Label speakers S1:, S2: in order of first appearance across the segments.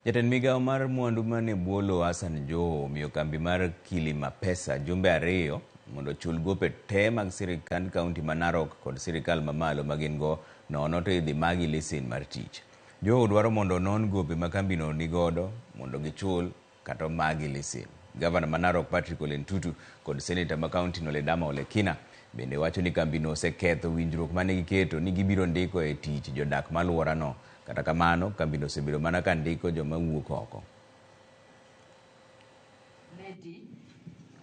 S1: Jatend migao mar mwandu mane bwolo Hassan Joho omiyo kambi mar Kilima Pesa jumbe 2 mondo chul gope te mag sirkand kaunti ma Narok kod sirkal mamalo magingo nono to idhi magi lesen mar tich. Joho dwaro mondo non gope ma kambi no nigodo mondo gichul kata magi lesen. Gavana ma Narok Patrick Ole Ntutu kod Senator ma kaunti no Ledama Ole Kina bende wacho ni kambi no oseketho winjruok mane giketo ni gibiro ndiko e tich jodak maluora no. Kata kamano kambi no osebedo mana ka ndiko joma wuok oko.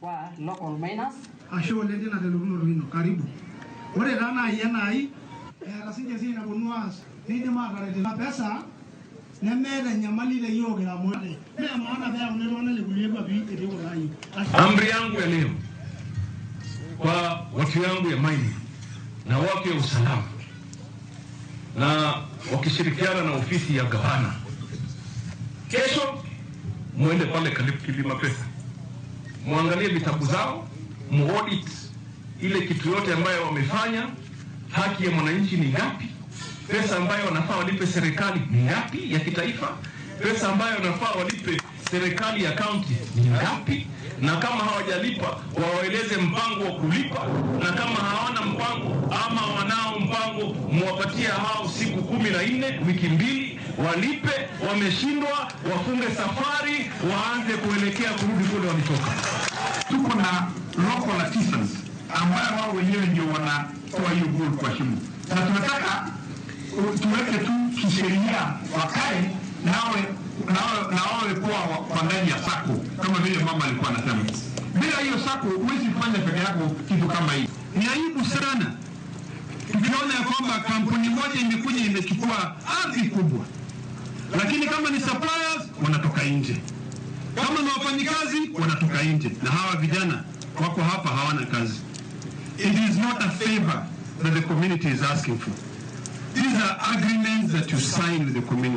S2: Wa local miners
S3: asho ledi na teluno ruino karibu ore lana yenai rasije sina bonus ni de magare de pesa ne mele nyamali le yoge la mwade na maana baya unaona le kulieba bi ndio raio.
S4: Amri yangu ya leo kwa watu yangu ya mining na wake usalama na wakishirikiana na ofisi ya gavana, kesho muende pale Kilima Pesa, muangalie vitabu zao, muaudit ile kitu yote ambayo wamefanya. Haki ya mwananchi ni ngapi? Pesa ambayo wanafaa walipe serikali ni ngapi ya kitaifa? Pesa ambayo wanafaa walipe serikali ya county ni ngapi? Na kama hawajalipa wawaeleze mpango wa kulipa, na kama hawana mpango ama wanao mpango muwapatia hao siku 14, wiki 2 walipe. Wameshindwa wafunge safari, waanze kuelekea kurudi kule walitoka.
S5: Tuko na local artisans ambao wao wenyewe ndio wanatoa hiyo gold kwa shimo, na tunataka tuweke tu kisheria wakae nawe kwa ndani ya sako kama vile mama alikuwa anasema. Bila hiyo sako huwezi kufanya peke yako kitu kama hii. Ni aibu sana tukiona ya kwamba kampuni moja imekuja imechukua ardhi kubwa, lakini kama ni suppliers wanatoka nje, kama ni wafanyikazi wanatoka nje, na hawa vijana wako hapa hawana kazi. It is not a favor that the community is asking for. These are agreements that you sign with the community.